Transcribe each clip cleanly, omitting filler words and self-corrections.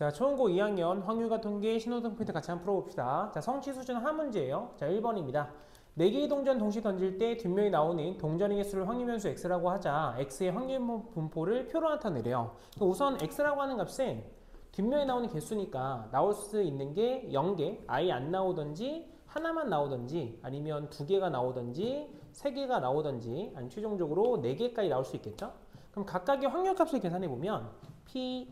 자, 초중고 2학년 확률과 통계 신호등 포인트 같이 한번 풀어봅시다. 자, 성취 수준 한 문제예요. 자, 1번입니다. 4개의 동전 동시 던질 때 뒷면에 나오는 동전의 개수를 확률 변수 x라고 하자 x의 확률 분포를 표로 나타내래요. 우선 x라고 하는 값은 뒷면에 나오는 개수니까 나올 수 있는 게 0개, 아예 안 나오든지 하나만 나오든지 아니면 2개가 나오든지 3개가 나오든지 아니면 최종적으로 4개까지 나올 수 있겠죠? 그럼 각각의 확률 값을 계산해 보면 p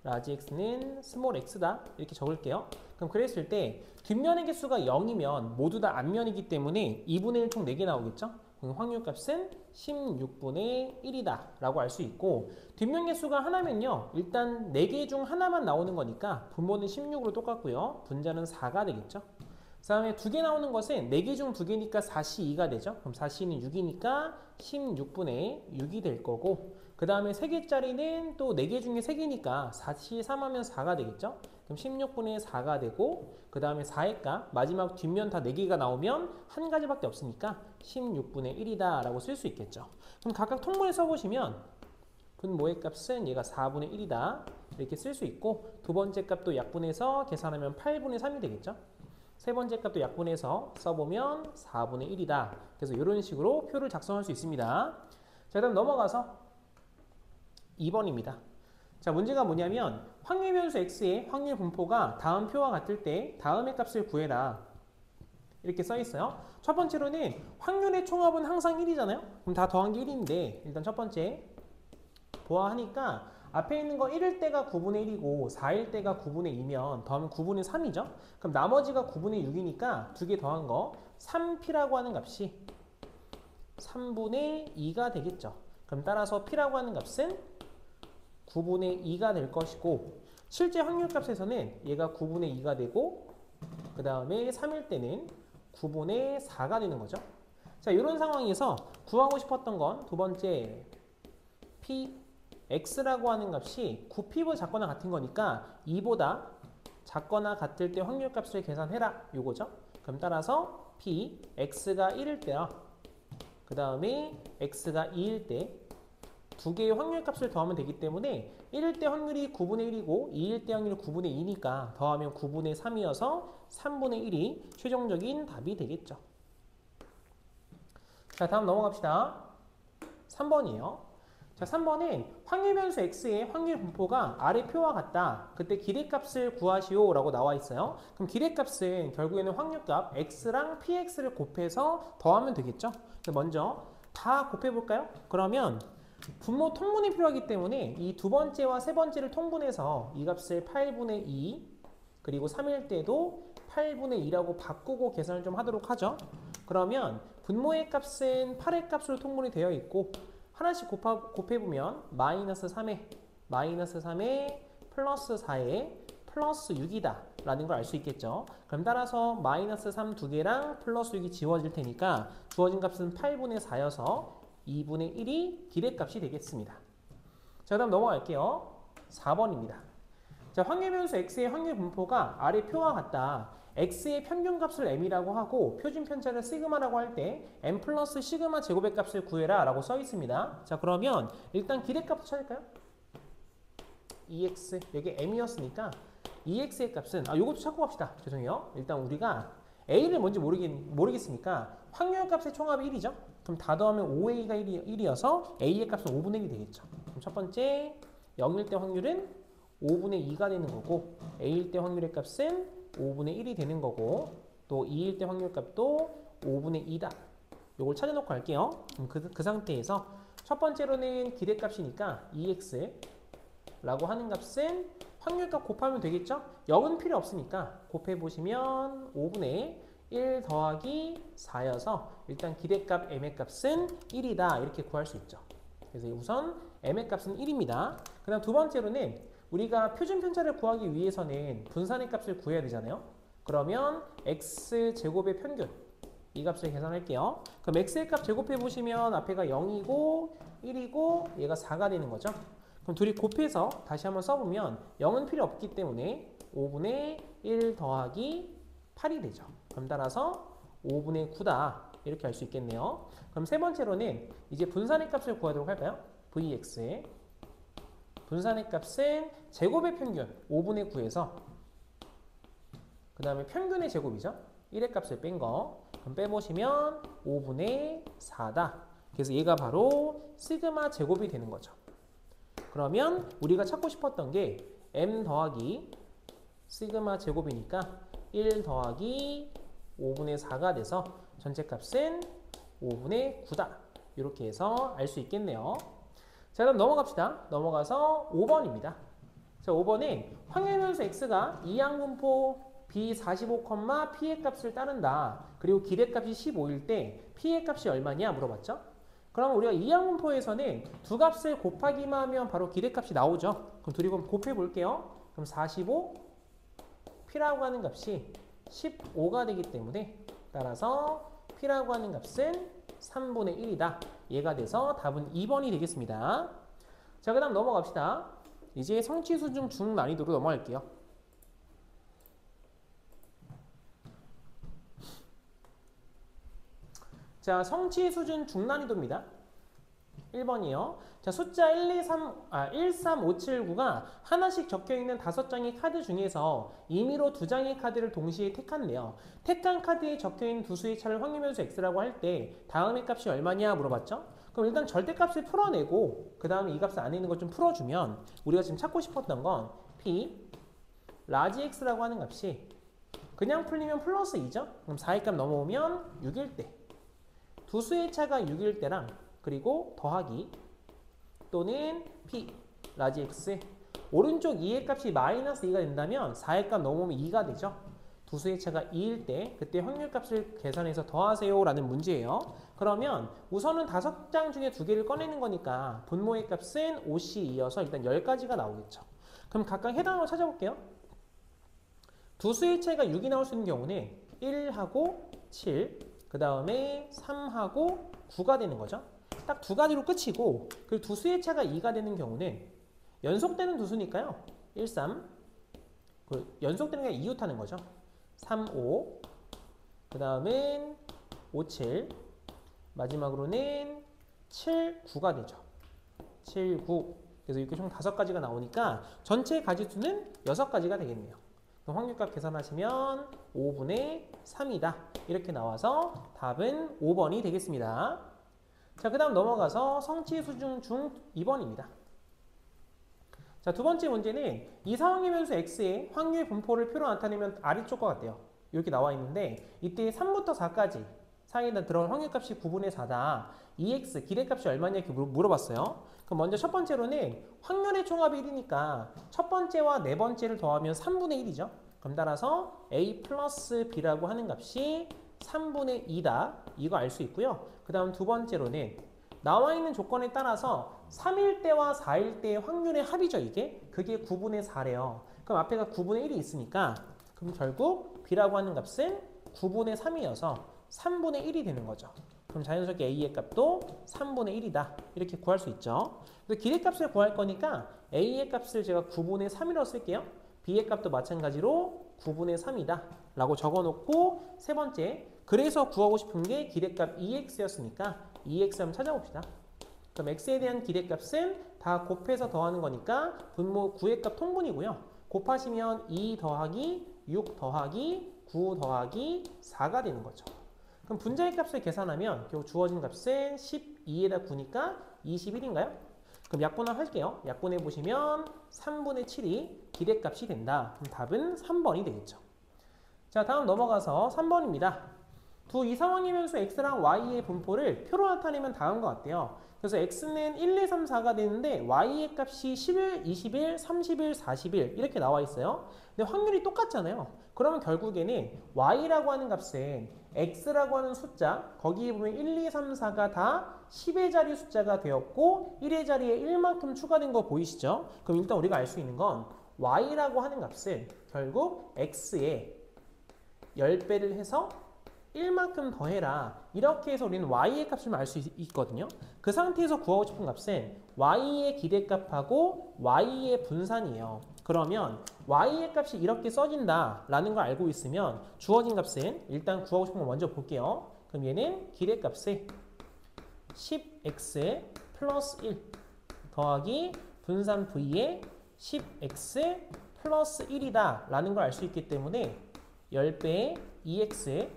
라지 x는 스몰 x다 이렇게 적을게요. 그럼 그랬을 때 뒷면의 개수가 0이면 모두 다 앞면이기 때문에 2분의 1 총 4개 나오겠죠? 그럼 확률값은 16분의 1이다 라고 알 수 있고, 뒷면 개수가 하나면요 일단 4개 중 하나만 나오는 거니까 분모는 16으로 똑같고요, 분자는 4가 되겠죠. 그 다음에 2개 나오는 것은 4개 중 2개니까 4시 2가 되죠. 그럼 4시는 6이니까 16분의 6이 될 거고, 그 다음에 3개짜리는 또 4개 중에 3개니까 4시 3하면 4가 되겠죠. 그럼 16분의 4가 되고, 그 다음에 4의 값 마지막 뒷면 다 4개가 나오면 한 가지밖에 없으니까 16분의 1이다 라고 쓸 수 있겠죠. 그럼 각각 통분해 써보시면 분모의 값은 얘가 4분의 1이다 이렇게 쓸 수 있고, 두 번째 값도 약분해서 계산하면 8분의 3이 되겠죠. 세 번째 값도 약분해서 써보면 4분의 1이다. 그래서 이런 식으로 표를 작성할 수 있습니다. 자, 그다음 넘어가서 2번입니다. 자, 문제가 뭐냐면 확률 변수 x의 확률 분포가 다음 표와 같을 때 다음의 값을 구해라 이렇게 써 있어요. 첫 번째로는 확률의 총합은 항상 1이잖아요. 그럼 다 더한 게 1인데 일단 첫 번째 보아하니까 앞에 있는 거 1일 때가 9분의 1이고 4일 때가 9분의 2면 더하면 9분의 3이죠. 그럼 나머지가 9분의 6이니까 두 개 더한 거 3p라고 하는 값이 3분의 2가 되겠죠. 그럼 따라서 p라고 하는 값은 9분의 2가 될 것이고, 실제 확률값에서는 얘가 9분의 2가 되고 그 다음에 3일 때는 9분의 4가 되는 거죠. 자, 이런 상황에서 구하고 싶었던 건 두 번째 p x라고 하는 값이 9p보다 작거나 같은 거니까 2보다 작거나 같을 때 확률값을 계산해라 요거죠. 그럼 따라서 p x가 1일 때와 그 다음에 x가 2일 때 두 개의 확률값을 더하면 되기 때문에 1일 때 확률이 9분의 1이고 2일 때 확률이 9분의 2니까 더하면 9분의 3이어서 3분의 1이 최종적인 답이 되겠죠. 자, 다음 넘어갑시다. 3번이에요. 자, 3번은 확률 변수 x의 확률 분포가 아래 표와 같다. 그때 기대값을 구하시오 라고 나와 있어요. 그럼 기대값은 결국에는 확률값 x랑 px를 곱해서 더하면 되겠죠. 먼저 다 곱해볼까요? 그러면 분모 통분이 필요하기 때문에 이 두 번째와 세 번째를 통분해서 이 값을 8분의 2 그리고 3일 때도 8분의 2라고 바꾸고 계산을 좀 하도록 하죠. 그러면 분모의 값은 8의 값으로 통분이 되어 있고 하나씩 곱해보면 마이너스 3에 플러스 4에 플러스 6이다 라는 걸 알 수 있겠죠. 그럼 따라서 마이너스 3 두 개랑 플러스 6이 지워질 테니까 주어진 값은 8분의 4여서 2분의 1이 기대값이 되겠습니다. 자, 다음 넘어갈게요. 4번입니다. 자, 확률 변수 x의 확률 분포가 아래 표와 같다. x의 평균값을 m이라고 하고 표준 편차를 시그마라고 할 때 m 플러스 시그마 제곱의 값을 구해라 라고 써 있습니다. 자, 그러면 일단 기대값을 찾을까요? 2x 여기 m이었으니까 2x의 값은 요것도 찾고 갑시다. 죄송해요. 일단 우리가 a를 뭔지 모르겠으니까 확률값의 총합이 1이죠. 그럼 다 더하면 5a가 1이어서 a의 값은 5분의 1이 되겠죠. 그럼 첫 번째 0일 때 확률은 5분의 2가 되는 거고, a일 때 확률의 값은 5분의 1이 되는 거고, 또 2일 때 확률값도 5분의 2다. 요걸 찾아놓고 할게요. 그럼 그 상태에서 첫 번째로는 기대값이니까 2x라고 하는 값은 확률값 곱하면 되겠죠? 0은 필요 없으니까 곱해보시면 5분의 1 더하기 4여서 일단 기대값 m의 값은 1이다 이렇게 구할 수 있죠. 그래서 우선 m의 값은 1입니다. 그 다음 두 번째로는 우리가 표준 편차를 구하기 위해서는 분산의 값을 구해야 되잖아요. 그러면 x제곱의 평균 이 값을 계산할게요. 그럼 x의 값 제곱해보시면 앞에가 0이고 1이고 얘가 4가 되는 거죠. 그럼 둘이 곱해서 다시 한번 써보면 0은 필요 없기 때문에 5분의 1 더하기 8이 되죠. 그럼 따라서 5분의 9다 이렇게 할 수 있겠네요. 그럼 세 번째로는 이제 분산의 값을 구하도록 할까요? vx의 분산의 값은 제곱의 평균 5분의 9에서 그 다음에 평균의 제곱이죠. 1의 값을 뺀 거. 그럼 빼보시면 5분의 4다. 그래서 얘가 바로 시그마 제곱이 되는 거죠. 그러면 우리가 찾고 싶었던 게 m 더하기 시그마 제곱이니까 1 더하기 5분의 4가 돼서 전체 값은 5분의 9다. 이렇게 해서 알 수 있겠네요. 자, 그럼 넘어갑시다. 넘어가서 5번입니다. 자, 5번에 확률변수 x가 이항분포 B45, P의 값을 따른다. 그리고 기대값이 15일 때 P의 값이 얼마냐 물어봤죠? 그럼 우리가 이항분포에서는 두 값을 곱하기만 하면 바로 기대값이 나오죠. 그럼 둘이 곱해 볼게요. 그럼 45, P라고 하는 값이 15가 되기 때문에 따라서 P라고 하는 값은 3분의 1이다. 얘가 돼서 답은 2번이 되겠습니다. 자, 그 다음 넘어갑시다. 이제 성취수 중 중난이도로 넘어갈게요. 자, 성취 수준 중난이도입니다. 1번이요. 자, 숫자 13579가 하나씩 적혀있는 5장의 카드 중에서 임의로 2장의 카드를 동시에 택한대요. 택한 카드에 적혀있는 두 수의 차를 확률변수 x라고 할 때 다음의 값이 얼마냐 물어봤죠? 그럼 일단 절대값을 풀어내고 그 다음에 이 값을 안에 있는 것 좀 풀어주면 우리가 지금 찾고 싶었던 건 p 라지 x라고 하는 값이 그냥 풀리면 플러스 2죠? 그럼 4의 값 넘어오면 6일 때 두 수의 차가 6일 때랑 그리고 더하기 또는 p 라지 x 오른쪽 2의 값이 마이너스 2가 된다면 4의 값 넘어오면 2가 되죠. 두 수의 차가 2일 때 그때 확률값을 계산해서 더하세요 라는 문제예요. 그러면 우선은 5장 중에 2개를 꺼내는 거니까 분모의 값은 5C2여서 일단 10가지가 나오겠죠. 그럼 각각 해당을 찾아볼게요. 두 수의 차이가 6이 나올 수 있는 경우는 1하고 7 그 다음에 3하고 9가 되는 거죠. 딱 두 가지로 끝이고 그리고 두 수의 차가 2가 되는 경우는 연속되는 두 수니까요. 1, 3 연속되는 게 이웃하는 거죠. 3, 5 그 다음엔 5, 7 마지막으로는 7, 9가 되죠. 7, 9 그래서 이렇게 총 5가지가 나오니까 전체 가지수는 6가지가 되겠네요. 그럼 확률값 계산하시면 5분의 3이다. 이렇게 나와서 답은 5번이 되겠습니다. 자, 그 다음 넘어가서 성취수준 중 2번입니다. 자, 두 번째 문제는 이상확률변수 x의 확률 분포를 표로 나타내면 아래쪽 것 같아요. 이렇게 나와 있는데 이때 3부터 4까지 사이에 들어온 확률값이 9분의 4다. EX 기대값이 얼마냐 이렇게 물어봤어요. 그럼 먼저 첫 번째로는 확률의 총합이 1이니까 첫 번째와 네 번째를 더하면 3분의 1이죠. 그럼 따라서 A 플러스 B라고 하는 값이 3분의 2다. 이거 알 수 있고요. 그 다음 두 번째로는 나와 있는 조건에 따라서 3일 때와 4일 때의 확률의 합이죠. 이게 그게 9분의 4래요. 그럼 앞에가 9분의 1이 있으니까 그럼 결국 B라고 하는 값은 9분의 3이어서 3분의 1이 되는 거죠. 그럼 자연스럽게 A의 값도 3분의 1이다. 이렇게 구할 수 있죠. 그래서 기대값을 구할 거니까 A의 값을 제가 9분의 3이라고 쓸게요. B의 값도 마찬가지로 9분의 3이다. 라고 적어놓고 세 번째, 그래서 구하고 싶은 게 기대값 EX였으니까 EX 한번 찾아봅시다. 그럼 X에 대한 기대값은 다 곱해서 더하는 거니까 분모 9의 값 통분이고요. 곱하시면 2 더하기 6 더하기 9 더하기 4가 되는 거죠. 그럼 분자의 값을 계산하면 결국 주어진 값은 12에다 9니까 21인가요? 그럼 약분을 할게요. 약분해 보시면 3분의 7이 기대값이 된다. 그럼 답은 3번이 되겠죠. 자, 다음 넘어가서 3번입니다. 두 이상확률변수 x랑 y의 분포를 표로 나타내면 다음과 같대요. 그래서 x는 1, 2, 3, 4가 되는데 y의 값이 11, 21, 31, 41 이렇게 나와 있어요. 근데 확률이 똑같잖아요. 그러면 결국에는 y라고 하는 값은 x라고 하는 숫자 거기에 보면 1, 2, 3, 4가 다 10의 자리 숫자가 되었고 1의 자리에 1만큼 추가된 거 보이시죠? 그럼 일단 우리가 알 수 있는 건 y라고 하는 값은 결국 x에 10배를 해서 1만큼 더해라. 이렇게 해서 우리는 y의 값을 알 수 있거든요. 그 상태에서 구하고 싶은 값은 y의 기대값하고 y의 분산이에요. 그러면 y의 값이 이렇게 써진다 라는 걸 알고 있으면 주어진 값은 일단 구하고 싶은 거 먼저 볼게요. 그럼 얘는 기대값에 10x 플러스 1 더하기 분산 v에 10x 플러스 1이다 라는 걸 알 수 있기 때문에 10배의 2x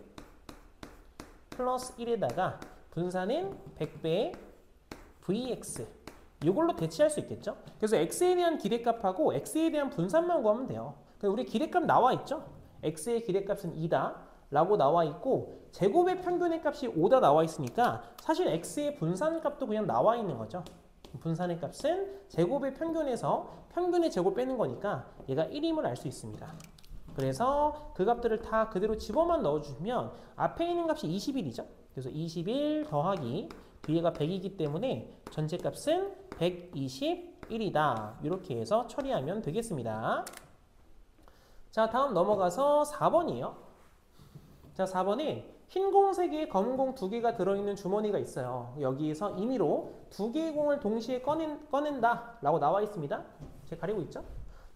플러스 1에다가 분산은 100배의 vx 이걸로 대체할 수 있겠죠. 그래서 x에 대한 기대값하고 x에 대한 분산만 구하면 돼요. 우리 기대값 나와 있죠. x의 기대값은 2다 라고 나와 있고 제곱의 평균의 값이 5다 나와 있으니까 사실 x의 분산값도 그냥 나와 있는 거죠. 분산의 값은 제곱의 평균에서 평균의 제곱 빼는 거니까 얘가 1임을 알 수 있습니다. 그래서 그 값들을 다 그대로 집어만 넣어주면 앞에 있는 값이 21이죠. 그래서 21 더하기 뒤에가 100이기 때문에 전체 값은 121이다. 이렇게 해서 처리하면 되겠습니다. 자, 다음 넘어가서 4번이에요. 자, 4번에 흰 공 3개, 검은 공 2개가 들어있는 주머니가 있어요. 여기에서 임의로 2개의 공을 동시에 꺼낸다 라고 나와 있습니다. 제가 가리고 있죠?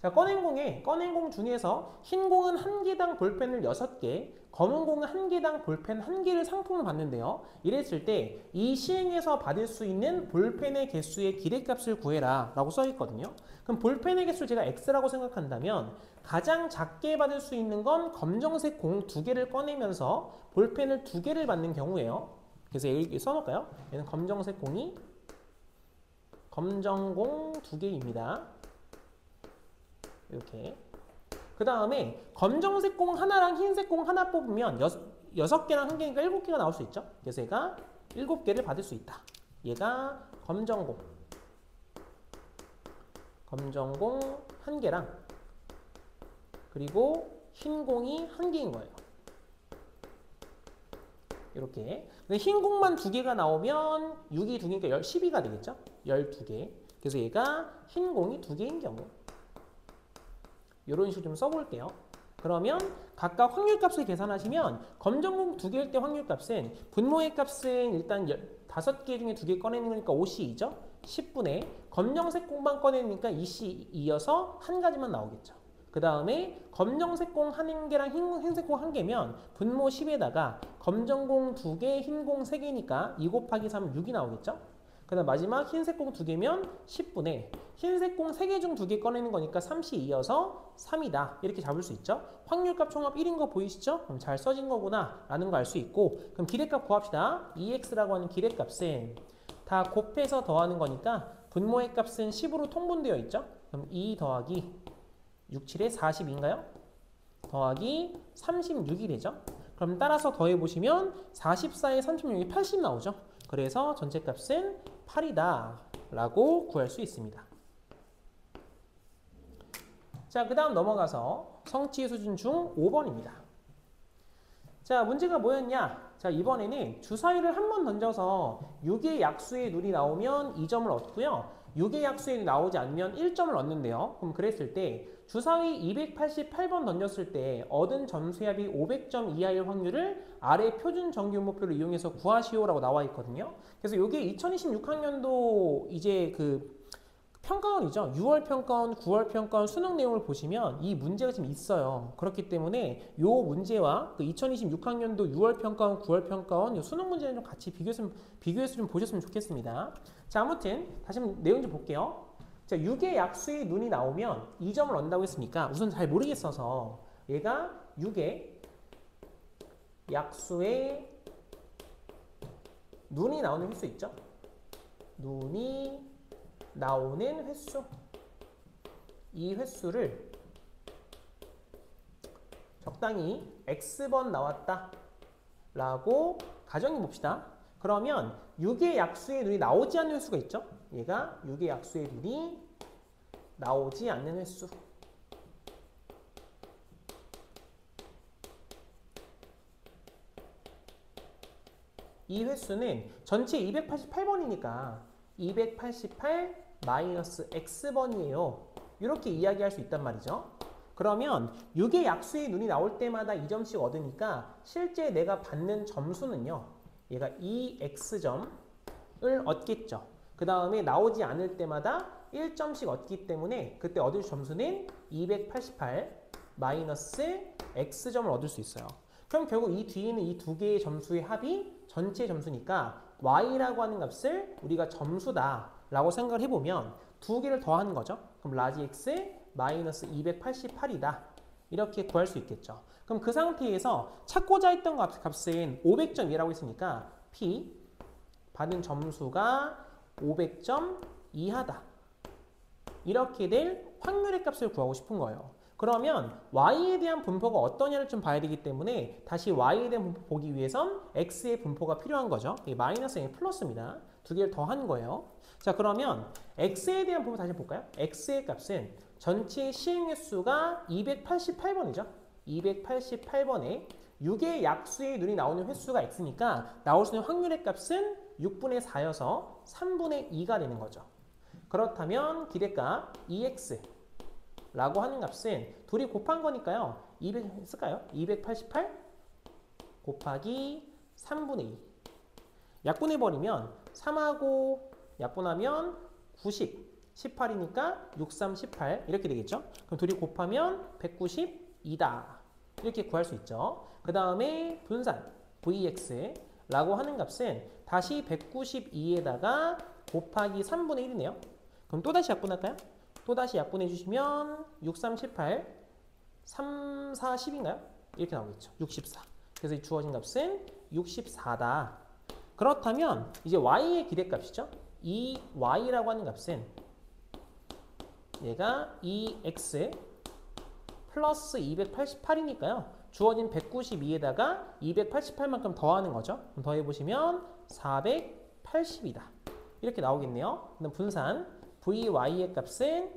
자, 꺼낸 공 중에서 흰 공은 1개당 볼펜을 6개, 검은 공은 1개당 볼펜 1개를 상품을 받는데요. 이랬을 때 이 시행에서 받을 수 있는 볼펜의 개수의 기대값을 구해라 라고 써 있거든요. 그럼 볼펜의 개수를 제가 x라고 생각한다면 가장 작게 받을 수 있는 건 검정색 공 2개를 꺼내면서 볼펜을 2개를 받는 경우예요. 그래서 여기 써놓을까요? 얘는 검정색 공이 검정공 2개입니다. 이렇게. 그 다음에 검정색 공 하나랑 흰색 공 하나 뽑으면 6개랑 1개니까 7개가 나올 수 있죠. 그래서 얘가 7개를 받을 수 있다. 얘가 검정공 1개랑 그리고 흰 공이 1개인 거예요. 이렇게. 흰 공만 2개가 나오면 6이 2개니까 12가 되겠죠. 12개. 그래서 얘가 흰 공이 2개인 경우. 이런 식으로 좀 써볼게요. 그러면 각각 확률값을 계산하시면 검정공 2개일 때 확률값은 분모의 값은 일단 5개 중에 2개 꺼내는 거니까 5C이죠. 10분의 검정색 공만 꺼내니까 2C2여서 한 가지만 나오겠죠. 그 다음에 검정색 공 1개랑 흰색 공 1개면 분모 10에다가 검정공 2개, 흰공 3개니까 2 곱하기 3은 6이 나오겠죠. 그 다음 마지막 흰색 공 2개면 10분의 흰색 공 3개 중 2개 꺼내는 거니까 3C2여서 3이다. 이렇게 잡을 수 있죠. 확률값 총합 1인 거 보이시죠? 그럼 잘 써진 거구나 라는 거 알 수 있고 그럼 기대값 구합시다. 2x라고 하는 기대값은 다 곱해서 더하는 거니까 분모의 값은 10으로 통분되어 있죠. 그럼 2 더하기 6, 7에 42인가요? 더하기 36이 되죠. 그럼 따라서 더해보시면 44에 36이 80 나오죠. 그래서 전체 값은 8이다 라고 구할 수 있습니다. 자, 그 다음 넘어가서 성취 수준 중 5번입니다. 자, 문제가 뭐였냐? 자, 이번에는 주사위를 한 번 던져서 6의 약수의 눈이 나오면 2점을 얻고요. 6의 약수의 눈이 나오지 않으면 1점을 얻는데요. 그럼 그랬을 때 주사위 288번 던졌을 때 얻은 점수합이 500점 이하일 확률을 아래 표준 정규분모표를 이용해서 구하시오라고 나와 있거든요. 그래서 이게 2026학년도 이제 그 평가원이죠. 6월 평가원, 9월 평가원 수능 내용을 보시면 이 문제가 지금 있어요. 그렇기 때문에 이 문제와 그 2026학년도 6월 평가원, 9월 평가원 이 수능 문제는 좀 같이 비교해서 좀 보셨으면 좋겠습니다. 자, 아무튼 다시 한번 내용 좀 볼게요. 자, 6의 약수의 눈이 나오면 2점을 얻는다고 했으니까 우선 잘 모르겠어서 얘가 6의 약수의 눈이 나오는 횟수 있죠? 눈이 나오는 횟수. 이 횟수를 적당히 x번 나왔다 라고 가정해 봅시다. 그러면 6의 약수의 눈이 나오지 않는 횟수가 있죠? 얘가 6의 약수의 눈이 나오지 않는 횟수. 이 횟수는 전체 288번이니까 288 마이너스 x번이에요. 이렇게 이야기할 수 있단 말이죠. 그러면 6의 약수의 눈이 나올 때마다 2점씩 얻으니까 실제 내가 받는 점수는요. 얘가 2x점을 얻겠죠. 그 다음에 나오지 않을 때마다 1점씩 얻기 때문에 그때 얻을 점수는 288 마이너스 x점을 얻을 수 있어요. 그럼 결국 이 뒤에 있는 이 두 개의 점수의 합이 전체 점수니까 y라고 하는 값을 우리가 점수다 라고 생각을 해보면 두 개를 더하는 거죠. 그럼 라지 x 마이너스 288이다. 이렇게 구할 수 있겠죠. 그럼 그 상태에서 찾고자 했던 값은 500.2라고 했으니까 P 받은 점수가 500점 이하다. 이렇게 될 확률의 값을 구하고 싶은 거예요. 그러면 y에 대한 분포가 어떠냐를 좀 봐야 되기 때문에 다시 y에 대한 분포 보기 위해선 x의 분포가 필요한 거죠. 이게 마이너스 a 플러스입니다. 두 개를 더한 거예요. 자, 그러면 x에 대한 분포 다시 볼까요? x의 값은 전체 시행 횟수가 288번이죠. 288번에 6의 약수의 눈이 나오는 횟수가 x니까 나올 수 있는 확률의 값은 6분의 4여서 3분의 2가 되는 거죠. 그렇다면 기대값 2x 라고 하는 값은 둘이 곱한 거니까요. 200 쓸까요? 288 곱하기 3분의 2. 약분해버리면 3하고 약분하면 90, 18이니까 63, 18 이렇게 되겠죠? 그럼 둘이 곱하면 192다. 이렇게 구할 수 있죠. 그 다음에 분산 vx라고 하는 값은 다시 192에다가 곱하기 3분의 1이네요. 그럼 또다시 약분할까요? 또다시 약분해 주시면 6, 3, 18, 3, 4, 10인가요? 이렇게 나오겠죠. 64. 그래서 이 주어진 값은 64다. 그렇다면 이제 y의 기대값이죠. 이 y라고 하는 값은 얘가 2x 플러스 288이니까요. 주어진 192에다가 288만큼 더하는 거죠. 그럼 더해보시면 480이다. 이렇게 나오겠네요. 그럼 분산 vy의 값은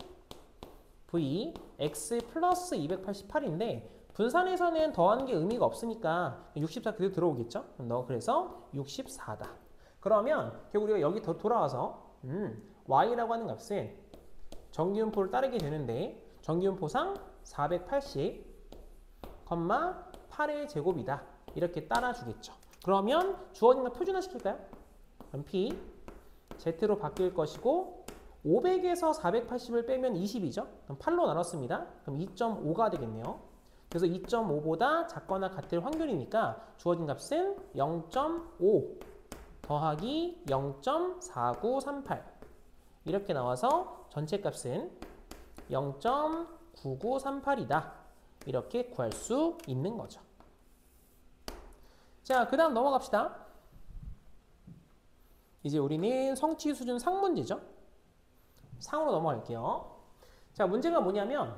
vx 플러스 288인데 분산에서는 더하는 게 의미가 없으니까 64 그대로 들어오겠죠? 그래서 64다. 그러면 결국 우리가 여기 더 돌아와서 y라고 하는 값은 정기분포를 따르게 되는데 정기분포상 480, 8의 제곱이다. 이렇게 따라주겠죠. 그러면 주어진 거 표준화 시킬까요? 그럼 p z로 바뀔 것이고 500에서 480을 빼면 20이죠. 그럼 8로 나눴습니다. 그럼 2.5가 되겠네요. 그래서 2.5보다 작거나 같을 확률이니까 주어진 값은 0.5 더하기 0.4938 이렇게 나와서 전체 값은 0.9938이다. 이렇게 구할 수 있는 거죠. 자, 그 다음 넘어갑시다. 이제 우리는 성취 수준 상문제죠. 상으로 넘어갈게요. 자, 문제가 뭐냐면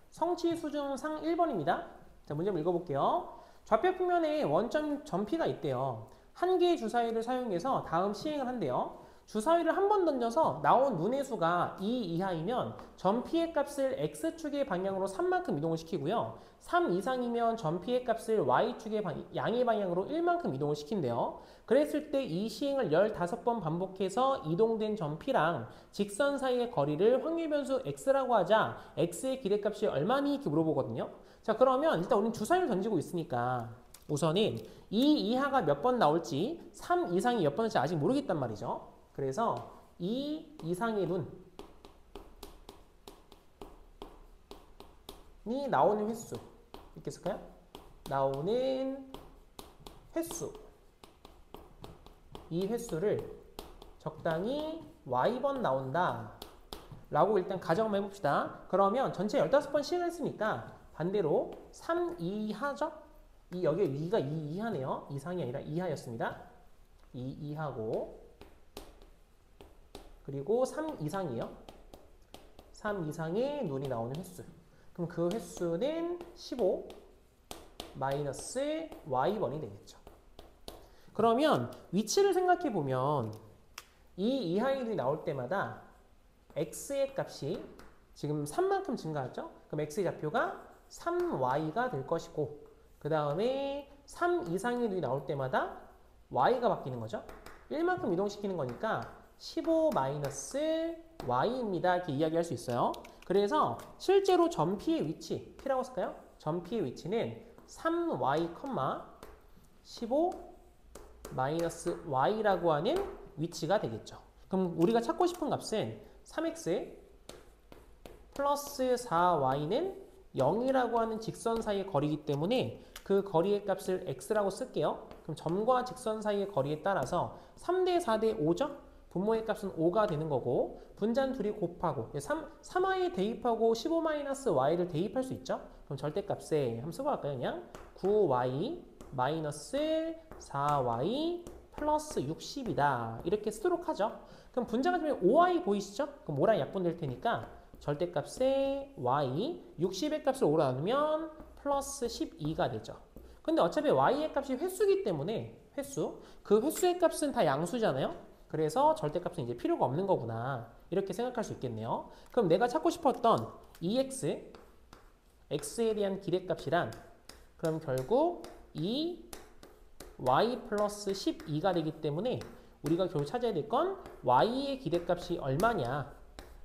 성취 수준 상 1번입니다. 자, 문제 한번 읽어볼게요. 좌표 평면에 원점 점피가 있대요. 한 개의 주사위를 사용해서 다음 시행을 한대요. 주사위를 한 번 던져서 나온 눈의 수가 2 이하이면 점피의 값을 x축의 방향으로 3만큼 이동을 시키고요. 3 이상이면 점피의 값을 y축의 양의 방향으로 1만큼 이동을 시킨대요. 그랬을 때 이 시행을 15번 반복해서 이동된 점피랑 직선 사이의 거리를 확률 변수 x라고 하자 x의 기대값이 얼마니? 이렇게 물어보거든요. 자, 그러면 일단 우리는 주사위를 던지고 있으니까 우선은 2 이하가 몇 번 나올지 3 이상이 몇 번일지 아직 모르겠단 말이죠. 그래서 2 이상의 눈이 나오는 횟수 이렇게 쓸까요? 나오는 횟수 이 횟수를 적당히 y번 나온다 라고 일단 가정을 해봅시다. 그러면 전체 15번 시행했으니까 반대로 3 이하죠? 여기에 2가 2 이하네요. 이상이 아니라 이하였습니다. 2 이하고 그리고 3 이상이요. 3 이상의 눈이 나오는 횟수. 그럼 그 횟수는 15 마이너스 y번이 되겠죠. 그러면 위치를 생각해 보면 2 이하의 눈이 나올 때마다 x의 값이 지금 3만큼 증가하죠. 그럼 x의 좌표가 3y가 될 것이고 그 다음에 3 이상의 눈이 나올 때마다 y가 바뀌는 거죠. 1만큼 이동시키는 거니까 15 마이너스 y입니다. 이렇게 이야기할 수 있어요. 그래서 실제로 점피의 위치, p라고 쓸까요? 점피의 위치는 3y, 15 마이너스 y라고 하는 위치가 되겠죠. 그럼 우리가 찾고 싶은 값은 3x 플러스 4y는 0이라고 하는 직선 사이의 거리이기 때문에 그 거리의 값을 x라고 쓸게요. 그럼 점과 직선 사이의 거리에 따라서 3대 4대 5죠? 분모의 값은 5가 되는 거고 분자는 둘이 곱하고 3y에 대입하고 15-y를 대입할 수 있죠. 그럼 절대값에 한번 쓰고 갈까요? 그냥 9y 마이너스 4y 플러스 60이다. 이렇게 쓰도록 하죠. 그럼 분자가 되면 5y 보이시죠? 그럼 5랑 약분될 테니까 절대값에 y 60의 값을 5로 나누면 플러스 12가 되죠. 근데 어차피 y의 값이 횟수이기 때문에 그 횟수의 값은 다 양수잖아요. 그래서 절대값은 이제 필요가 없는 거구나. 이렇게 생각할 수 있겠네요. 그럼 내가 찾고 싶었던 x에 대한 기대값이란 그럼 결국 이 y 플러스 12가 되기 때문에 우리가 결국 찾아야 될 건 y의 기대값이 얼마냐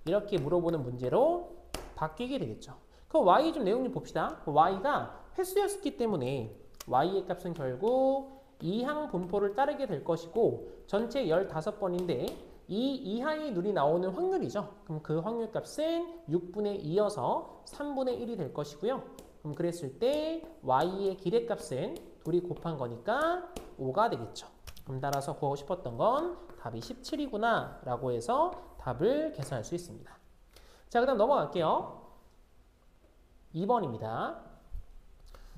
이렇게 물어보는 문제로 바뀌게 되겠죠. 그럼 y 좀 내용 좀 봅시다. y가 횟수였기 때문에 y의 값은 결국 이항 분포를 따르게 될 것이고 전체 15번인데 이 이하의 눈이 나오는 확률이죠. 그럼 그 확률 값은 6분의 2여서 3분의 1이 될 것이고요. 그럼 그랬을 때 y의 기대값은 둘이 곱한 거니까 5가 되겠죠. 그럼 따라서 구하고 싶었던 건 답이 17이구나 라고 해서 답을 계산할 수 있습니다. 자, 그 다음 넘어갈게요. 2번입니다.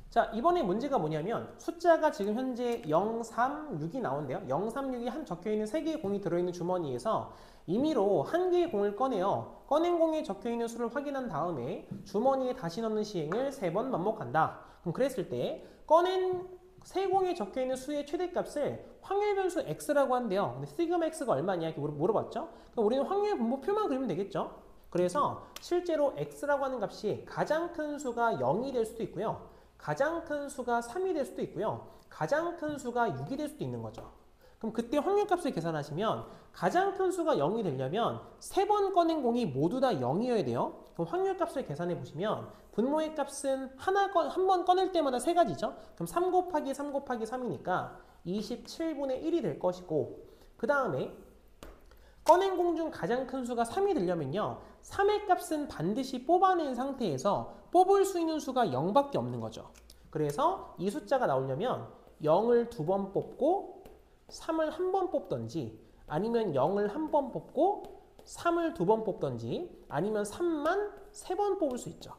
자, 이번에 문제가 뭐냐면 숫자가 지금 현재 036이 나온대요. 036이 한 적혀있는 3개의 공이 들어있는 주머니에서 임의로 한 개의 공을 꺼내요. 꺼낸 공에 적혀있는 수를 확인한 다음에 주머니에 다시 넣는 시행을 3번 반복한다. 그럼 그랬을 때 꺼낸 세 공에 적혀있는 수의 최대값을 확률 변수 x라고 한대요. 근데 시그마 x가 얼마냐 이렇게 물어봤죠. 그럼 우리는 확률 분모표만 그리면 되겠죠. 그래서 실제로 x라고 하는 값이 가장 큰 수가 0이 될 수도 있고요. 가장 큰 수가 3이 될 수도 있고요. 가장 큰 수가 6이 될 수도 있는 거죠. 그럼 그때 확률값을 계산하시면 가장 큰 수가 0이 되려면 3번 꺼낸 공이 모두 다 0이어야 돼요. 그럼 확률값을 계산해 보시면 분모의 값은 한 번 꺼낼 때마다 3가지죠. 그럼 3 곱하기 3 곱하기 3이니까 27분의 1이 될 것이고 그 다음에 꺼낸 공 중 가장 큰 수가 3이 되려면요. 3의 값은 반드시 뽑아낸 상태에서 뽑을 수 있는 수가 0밖에 없는 거죠. 그래서 이 숫자가 나오려면 0을 2번 뽑고 3을 1번 뽑던지 아니면 0을 1번 뽑고 3을 2번 뽑던지 아니면 3만 3번 뽑을 수 있죠.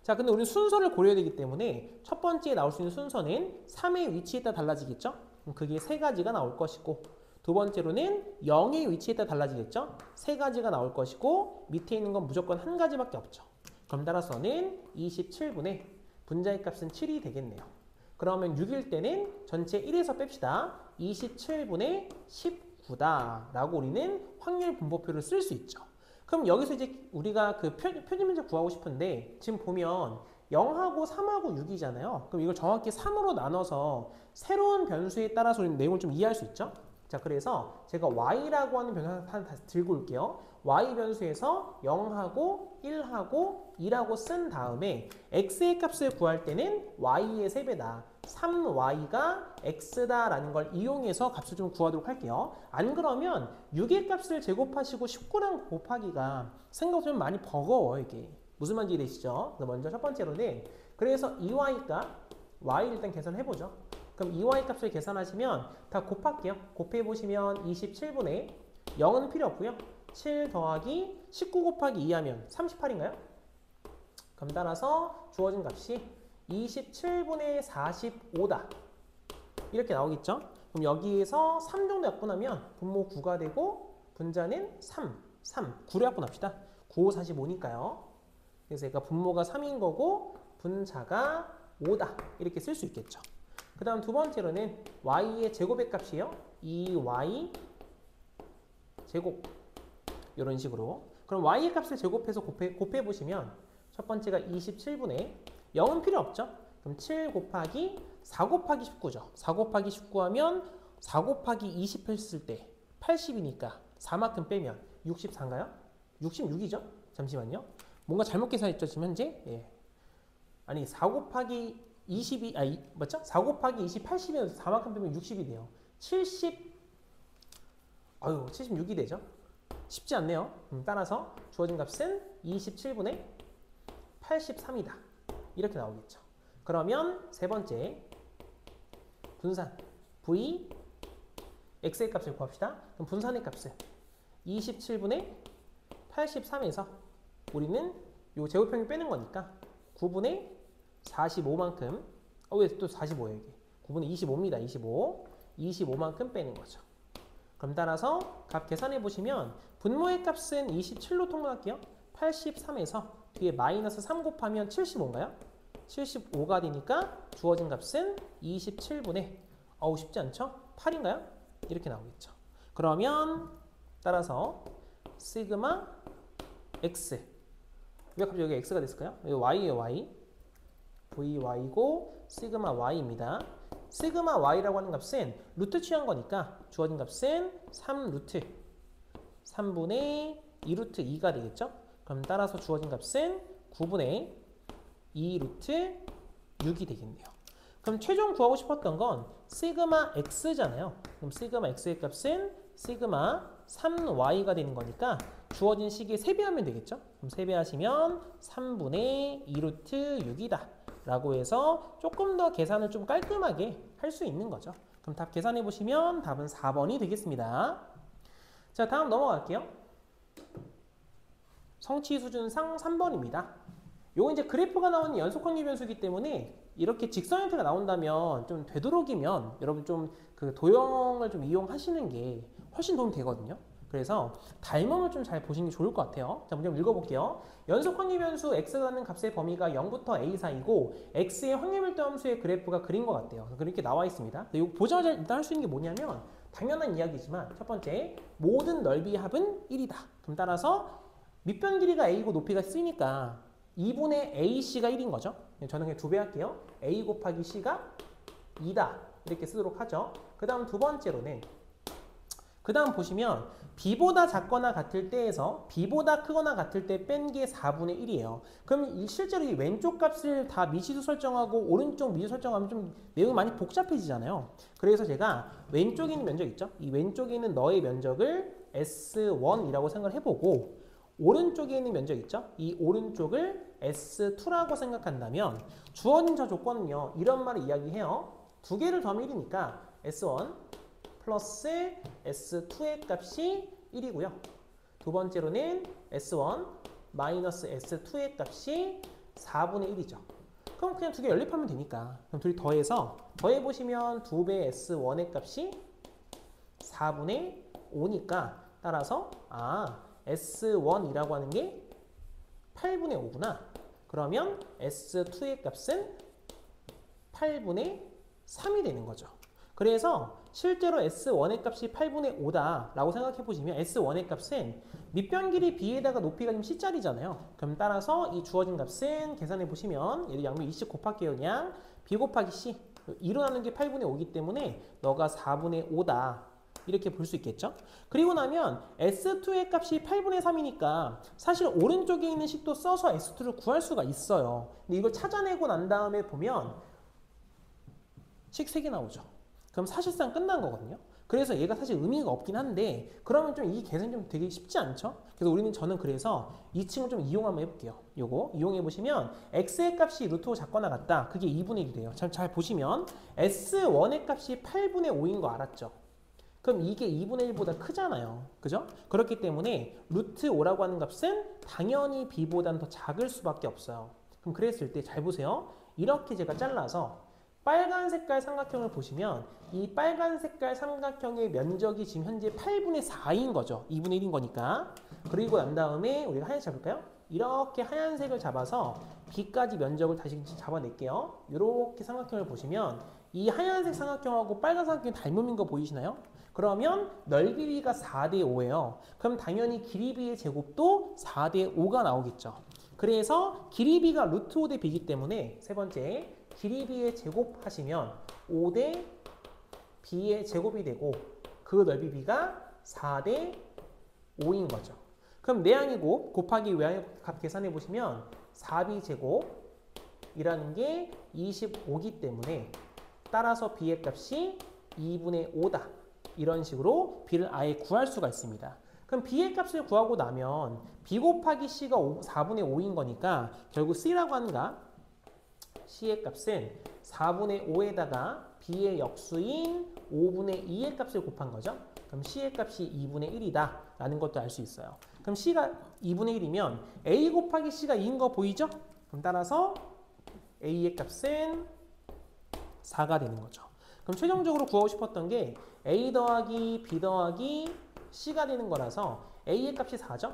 자, 근데 우리는 순서를 고려해야 되기 때문에 첫 번째에 나올 수 있는 순서는 3의 위치에 따라 달라지겠죠. 그럼 그게 3가지가 나올 것이고 두 번째로는 0의 위치에 따라 달라지겠죠. 3가지가 나올 것이고 밑에 있는 건 무조건 한 가지밖에 없죠. 그럼 따라서는 27분의 분자의 값은 7이 되겠네요. 그러면 6일 때는 전체 1에서 뺍시다. 27분의 19다 라고 우리는 확률 분모표를 쓸 수 있죠. 그럼 여기서 이제 우리가 그 표준 문제 구하고 싶은데 지금 보면 0하고 3하고 6이잖아요. 그럼 이걸 정확히 3으로 나눠서 새로운 변수에 따라서 우리는 내용을 좀 이해할 수 있죠. 자, 그래서 제가 y라고 하는 변수 하나 다시 들고 올게요. y 변수에서 0하고 1하고 2라고 쓴 다음에 x의 값을 구할 때는 y의 3배다. 3y가 x다라는 걸 이용해서 값을 좀 구하도록 할게요. 안 그러면 6의 값을 제곱하시고 19랑 곱하기가 생각보다 좀 많이 버거워요. 이게. 무슨 말인지 이해되시죠? 먼저 첫 번째로는 그래서 2y가 y 일단 계산해보죠. 그럼 2y 값을 계산하시면 다 곱할게요. 곱해보시면 27분의 0은 필요 없고요. 7 더하기 19 곱하기 2 하면 38인가요? 그럼 따라서 주어진 값이 27분의 45다. 이렇게 나오겠죠? 그럼 여기에서 3 정도 약분하면 분모 9가 되고 분자는 3, 9로 약분합시다. 9, 5, 45니까요. 그래서 얘가 분모가 3인 거고 분자가 5다. 이렇게 쓸 수 있겠죠. 그 다음 두 번째로는 y의 제곱의 값이에요. 2y 제곱 이런 식으로. 그럼 y의 값을 제곱해서 곱해보시면 첫 번째가 27분의 0은 필요 없죠. 그럼 7 곱하기 4 곱하기 19죠. 4 곱하기 19 하면 4 곱하기 20 했을 때 80이니까 4만큼 빼면 64인가요? 66이죠? 잠시만요. 뭔가 잘못 계산했죠, 지금 현재? 예. 아니, 4 곱하기 20이, 맞죠? 4 곱하기 20, 80이면 4만큼 빼면 60이 돼요. 76이 되죠? 쉽지 않네요. 따라서 주어진 값은 27분의 83이다. 이렇게 나오겠죠. 그러면 세 번째, 분산. v x의 값을 구합시다. 그럼 분산의 값을 27분의 83에서 우리는 요 제곱평균 빼는 거니까 9분의 45만큼 왜 또 45예요 이게 9분의 25입니다. 25만큼 빼는 거죠. 그럼 따라서 값 계산해 보시면 분모의 값은 27로 통분할게요. 83에서 뒤에 마이너스 3 곱하면 75인가요? 75가 되니까 주어진 값은 27분의 쉽지 않죠? 8인가요? 이렇게 나오겠죠. 그러면 따라서 시그마 x 왜 갑자기 여기 x가 됐을까요? 여기 y예요. y vy고 시그마 y입니다. 시그마 y라고 하는 값은 루트 취한 거니까 주어진 값은 3루트 3분의 2루트 2가 되겠죠? 그럼 따라서 주어진 값은 9분의 2루트 6이 되겠네요. 그럼 최종 구하고 싶었던 건 시그마 x잖아요. 그럼 시그마 x의 값은 시그마 3y가 되는 거니까 주어진 식에 세배하면 되겠죠? 그럼 세배하시면 3분의 2루트 6이다. 라고 해서 조금 더 계산을 좀 깔끔하게 할 수 있는 거죠. 그럼 답 계산해 보시면 답은 4번이 되겠습니다. 자, 다음 넘어갈게요. 성취 수준상 3번입니다. 요거 이제 그래프가 나오는 연속확률 변수이기 때문에 이렇게 직선 형태가 나온다면 좀 되도록이면 여러분 좀 그 도형을 좀 이용하시는 게 훨씬 도움이 되거든요. 그래서 닮음을 좀 잘 보시는 게 좋을 것 같아요. 자, 문제 한번 읽어볼게요. 연속 확률 변수 x라는 값의 범위가 0부터 a 사이고 x의 확률밀도 함수의 그래프가 그린 것 같아요. 그렇게 나와 있습니다. 이거 보자마자 일단 할 수 있는 게 뭐냐면 당연한 이야기지만 첫 번째 모든 넓이의 합은 1이다. 그럼 따라서 밑변 길이가 a고 높이가 c니까 2분의 ac가 1인 거죠. 저는 그냥 2배 할게요. a 곱하기 c가 2다. 이렇게 쓰도록 하죠. 그 다음 두 번째로는 그 다음 보시면 b보다 작거나 같을 때에서 b보다 크거나 같을 때 뺀 게 4분의 1이에요. 그럼 실제로 이 왼쪽 값을 다 미시도 설정하고 오른쪽 미시도 설정하면 좀 내용이 많이 복잡해지잖아요. 그래서 제가 왼쪽에 있는 면적 있죠? 이 왼쪽에 있는 너의 면적을 S1이라고 생각을 해보고 오른쪽에 있는 면적 있죠? 이 오른쪽을 S2라고 생각한다면 주어진 저 조건은요. 이런 말을 이야기해요. 두 개를 더하면 1이니까 S1 플러스 S2의 값이 1이고요. 두 번째로는 S1 마이너스 S2의 값이 4분의 1이죠. 그럼 그냥 두 개 연립하면 되니까. 그럼 둘이 더해보시면 2배 S1의 값이 4분의 5니까 따라서 S1이라고 하는 게 8분의 5구나. 그러면 S2의 값은 8분의 3이 되는 거죠. 그래서 실제로 S1의 값이 8분의 5다 라고 생각해 보시면 S1의 값은 밑변 길이 B에다가 높이가 지금 C짜리잖아요. 그럼 따라서 이 주어진 값은 계산해 보시면 얘를 양면 20 곱할게요. 그냥 B 곱하기 C 2로 나눈 게 8분의 5이기 때문에 너가 4분의 5다 이렇게 볼 수 있겠죠. 그리고 나면 S2의 값이 8분의 3이니까 사실 오른쪽에 있는 식도 써서 S2를 구할 수가 있어요. 근데 이걸 찾아내고 난 다음에 보면 식 3개 나오죠. 그럼 사실상 끝난 거거든요. 그래서 얘가 사실 의미가 없긴 한데 그러면 좀 이 계산이 좀 되게 쉽지 않죠? 그래서 저는 그래서 이 친구 좀 이용 한번 해볼게요. 요거 이용해 보시면 x의 값이 루트로 작거나 같다. 그게 2분의 1이 돼요. 잘 보시면 S1의 값이 8분의 5인 거 알았죠? 그럼 이게 2분의 1보다 크잖아요. 그죠? 그렇기 때문에 루트 5라고 하는 값은 당연히 b보다는 더 작을 수밖에 없어요. 그럼 그랬을 때 잘 보세요. 이렇게 제가 잘라서 빨간 색깔 삼각형을 보시면 이 빨간 색깔 삼각형의 면적이 지금 현재 8분의 4인 거죠. 2분의 1인 거니까. 그리고 난 다음에 우리가 하얀색 잡을까요? 이렇게 하얀색을 잡아서 B까지 면적을 다시 잡아낼게요. 이렇게 삼각형을 보시면 이 하얀색 삼각형하고 빨간 삼각형이 닮음인 거 보이시나요? 그러면 넓이 B가 4대 5예요. 그럼 당연히 길이 B의 제곱도 4대 5가 나오겠죠. 그래서 길이 B가 루트 5대 B이기 때문에 세 번째 길이 B의 제곱 하시면 5대 B의 제곱이 되고 그 넓이 B가 4대 5인 거죠. 그럼 내항의 곱 곱하기 외항의 값 계산해 보시면 4B 제곱이라는 게 25기 때문에 따라서 B의 값이 2분의 5다. 이런 식으로 B를 아예 구할 수가 있습니다. 그럼 B의 값을 구하고 나면 B 곱하기 C가 4분의 5인 거니까 결국 C라고 하는가? C의 값은 4분의 5에다가 b의 역수인 5분의 2의 값을 곱한 거죠. 그럼 c의 값이 2분의 1이다 라는 것도 알 수 있어요. 그럼 c가 2분의 1이면 a 곱하기 c가 2인 거 보이죠? 그럼 따라서 a의 값은 4가 되는 거죠. 그럼 최종적으로 구하고 싶었던 게 a 더하기 b 더하기 c가 되는 거라서 a의 값이 4죠?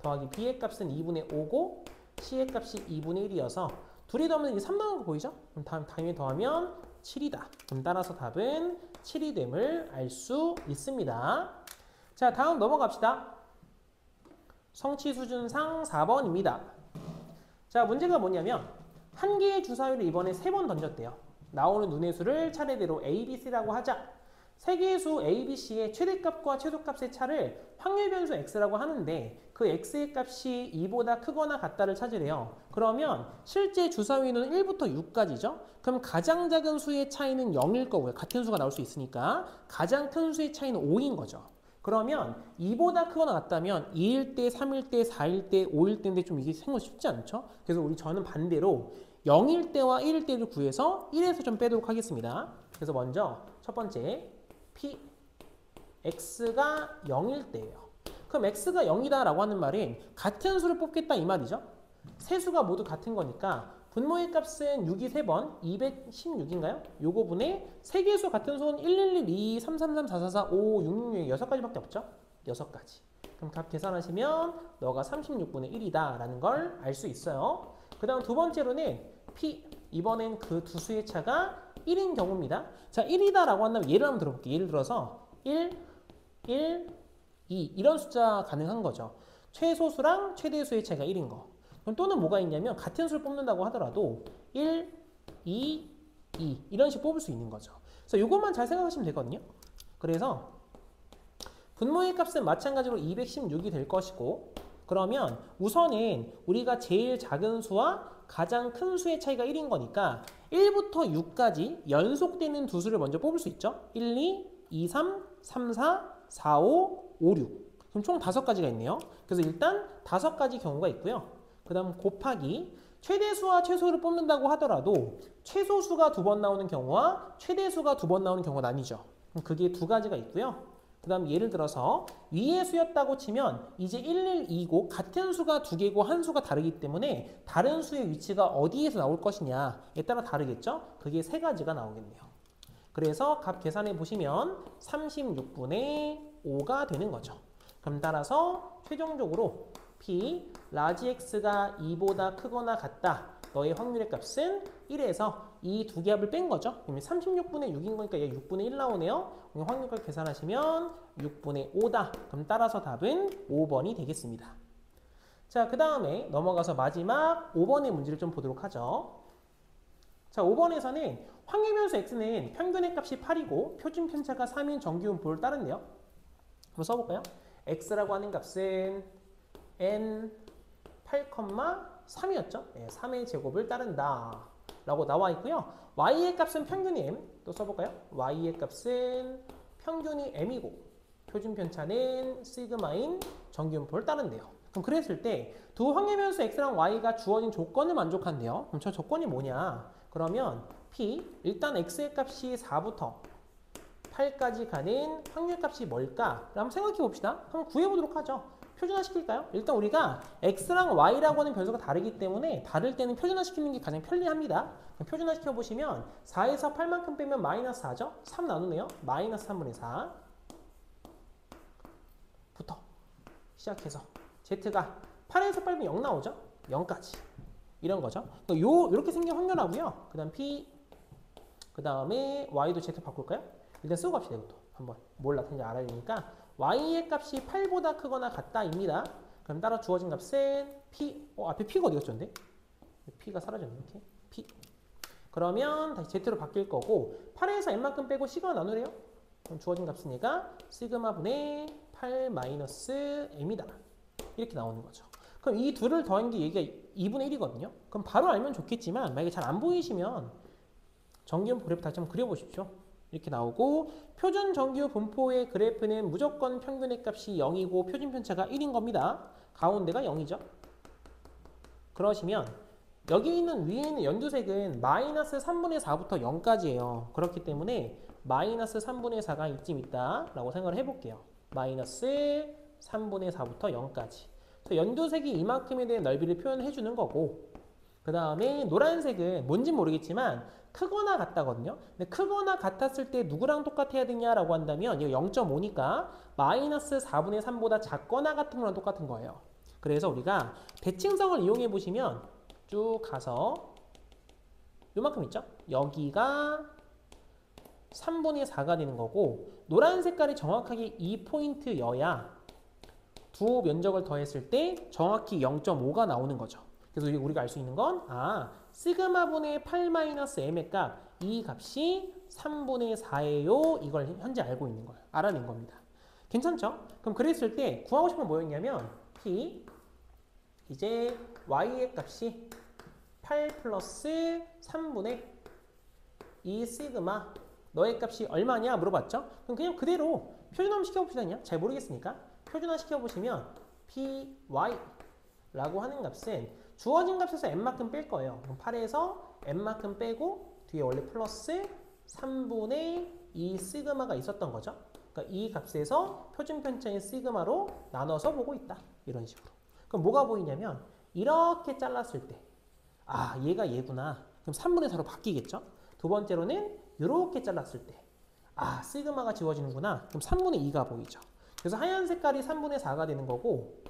더하기 b의 값은 2분의 5고 c의 값이 2분의 1이어서 둘이 더하면 이게 3 나오는 거 보이죠? 그럼 당연히 더하면 7이다. 그럼 따라서 답은 7이 됨을 알 수 있습니다. 자, 다음 넘어갑시다. 성취 수준상 4번입니다. 자, 문제가 뭐냐면 한 개의 주사위를 이번에 3번 던졌대요. 나오는 눈의 수를 차례대로 A, B, C라고 하자. 세 개의 수 A, B, C의 최대값과 최소값의 차를 확률 변수 X라고 하는데 그 X의 값이 2보다 크거나 같다를 찾으래요. 그러면 실제 주사위는 1부터 6까지죠? 그럼 가장 작은 수의 차이는 0일 거고요. 같은 수가 나올 수 있으니까 가장 큰 수의 차이는 5인 거죠. 그러면 2보다 크거나 같다면 2일 때, 3일 때, 4일 때, 5일 때인데 좀 이게 생각 쉽지 않죠? 그래서 저는 반대로 0일 때와 1일 때를 구해서 1에서 좀 빼도록 하겠습니다. 그래서 먼저 첫 번째 P, X가 0일 때예요. 그럼 X가 0이다 라고 하는 말은 같은 수를 뽑겠다 이 말이죠. 세 수가 모두 같은 거니까 분모의 값은 6이 3번, 216인가요? 요거 분의 세 개의 수 같은 수는 111, 2, 3, 3, 3, 4, 4, 4, 5, 6, 6, 6가지밖에 없죠? 6가지. 그럼 값 계산하시면 너가 36분의 1이다 라는 걸 알 수 있어요. 그 다음 두 번째로는 P, 이번엔 그 두 수의 차가 1인 경우입니다. 자, 1이다 라고 한다면 예를 한번 들어볼게요. 예를 들어서 1, 1, 2 이런 숫자 가능한 거죠. 최소수랑 최대수의 차이가 1인 거. 그럼 또는 뭐가 있냐면 같은 수를 뽑는다고 하더라도 1, 2, 2 이런 식으로 뽑을 수 있는 거죠. 그래서 이것만 잘 생각하시면 되거든요. 그래서 분모의 값은 마찬가지로 216이 될 것이고 그러면 우선은 우리가 제일 작은 수와 가장 큰 수의 차이가 1인 거니까 1부터 6까지 연속되는 두 수를 먼저 뽑을 수 있죠. 1, 2, 2, 3, 3, 4, 4, 5, 5, 6 그럼 총 5가지가 있네요. 그래서 일단 5가지 경우가 있고요. 그 다음 곱하기 최대수와 최소를 뽑는다고 하더라도 최소수가 2번 나오는 경우와 최대수가 2번 나오는 경우가 나뉘죠. 그럼 그게 2가지가 있고요. 그 다음 예를 들어서 위의 수였다고 치면 이제 112고 같은 수가 2개고 한 수가 다르기 때문에 다른 수의 위치가 어디에서 나올 것이냐에 따라 다르겠죠? 그게 3가지가 나오겠네요. 그래서 값 계산해 보시면 36분의 5가 되는 거죠. 그럼 따라서 최종적으로 P, 라지 X가 2보다 크거나 같다. 너의 확률의 값은 1에서 이 두 개 합을 뺀 거죠. 그러면 36분의 6인 거니까 얘 6분의 1 나오네요. 확률값 계산하시면 6분의 5다. 그럼 따라서 답은 5번이 되겠습니다. 자, 그 다음에 넘어가서 마지막 5번의 문제를 좀 보도록 하죠. 자, 5번에서는 확률변수 X는 평균의 값이 8이고 표준 편차가 3인 정규분포를 따른대요. 한번 써볼까요? X라고 하는 값은 N 8,3이었죠? 네, 3의 제곱을 따른다. 라고 나와 있고요. Y의 값은 평균이 M. 또 써볼까요? Y의 값은 평균이 M이고 표준 편차는 시그마인 정규분포를 따른대요. 그럼 그랬을 때 두 확률변수 X랑 Y가 주어진 조건을 만족한대요. 그럼 저 조건이 뭐냐? 그러면 P, 일단 X의 값이 4부터 8까지 가는 확률값이 뭘까? 한번 생각해 봅시다. 한번 구해보도록 하죠. 표준화 시킬까요? 일단 우리가 X랑 Y라고 하는 변수가 다르기 때문에 다를 때는 표준화 시키는 게 가장 편리합니다. 표준화 시켜보시면 4에서 8만큼 빼면 마이너스 4죠? 3 나누네요. 마이너스 3분의 4 부터 시작해서 Z가 8에서 8면 0 나오죠? 0까지 이런 거죠. 이렇게 생긴 확률하고요. 그 다음 P 그 다음에 Y도 Z 바꿀까요? 일단 쓰고 갑시다. 이것도 한번 뭘 나타내는지 알아야 되니까 Y의 값이 8보다 크거나 같다입니다. 그럼 따라 주어진 값은 P 앞에 P가 어디 갔죠? 근데? P가 사라졌네. 이렇게 P 그러면 다시 Z로 바뀔 거고 8에서 N만큼 빼고 C가 나누래요. 그럼 주어진 값이니까 시그마 분의 8 마이너스 M이다. 이렇게 나오는 거죠. 그럼 이 둘을 더한 게 얘기가 2분의 1이거든요. 그럼 바로 알면 좋겠지만 만약에 잘 안 보이시면 정규분 그래프 다시 한번 그려보십시오. 이렇게 나오고 표준 정규 분포의 그래프는 무조건 평균의 값이 0이고 표준 편차가 1인 겁니다. 가운데가 0이죠. 그러시면 여기 있는 위에 있는 연두색은 마이너스 3분의 4부터 0까지예요. 그렇기 때문에 마이너스 3분의 4가 이쯤 있다라고 생각을 해볼게요. 마이너스 3분의 4부터 0까지. 연두색이 이만큼에 대한 넓이를 표현해 주는 거고, 그 다음에 노란색은 뭔진 모르겠지만 크거나 같다거든요. 근데 크거나 같았을 때 누구랑 똑같아야 되냐라고 한다면 이거 0.5니까 마이너스 4분의 3보다 작거나 같은 거랑 똑같은 거예요. 그래서 우리가 대칭성을 이용해 보시면 쭉 가서 요만큼 있죠? 여기가 3분의 4가 되는 거고, 노란 색깔이 정확하게 이 포인트여야 두 면적을 더했을 때 정확히 0.5가 나오는 거죠. 그래서 우리가 알 수 있는 건 시그마분의 8-m의 값, 이 값이 3분의 4예요. 이걸 현재 알고 있는 거예요. 알아낸 겁니다. 괜찮죠? 그럼 그랬을 때 구하고 싶은 건 뭐였냐면 P, 이제 Y의 값이 8 플러스 3분의 2 시그마, 너의 값이 얼마냐 물어봤죠? 그럼 그냥 그대로 표준화 시켜봅시다. 그냥 잘 모르겠으니까 표준화 시켜보시면 PY라고 하는 값은 주어진 값에서 n만큼 뺄 거예요. 그럼 8에서 n만큼 빼고 뒤에 원래 플러스 3분의 2 시그마가 있었던 거죠. 그러니까 이 값에서 표준 편차인 시그마로 나눠서 보고 있다. 이런 식으로. 그럼 뭐가 보이냐면 이렇게 잘랐을 때 얘가 얘구나. 그럼 3분의 4로 바뀌겠죠. 두 번째로는 이렇게 잘랐을 때 시그마가 지워지는구나. 그럼 3분의 2가 보이죠. 그래서 하얀 색깔이 3분의 4가 되는 거고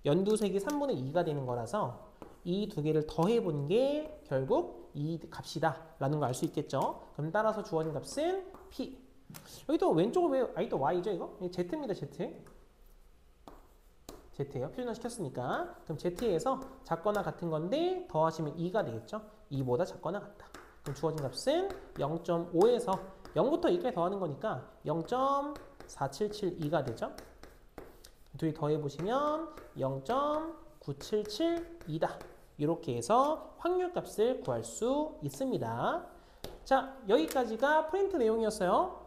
연두색이 3분의 2가 되는 거라서 이 두 개를 더해본 게 결국 이 값이다 라는 걸 알 수 있겠죠. 그럼 따라서 주어진 값은 P. 여기 또 왼쪽은 왜 또 Y죠 이거? Z입니다. Z예요. 표준화 시켰으니까. 그럼 Z에서 작거나 같은 건데 더하시면 2가 되겠죠. 2보다 작거나 같다. 그럼 주어진 값은 0.5에서 0부터 2까지 더하는 거니까 0.4772가 되죠. 둘이 더해보시면 0.9772다. 이렇게 해서 확률값을 구할 수 있습니다. 자, 여기까지가 프린트 내용이었어요.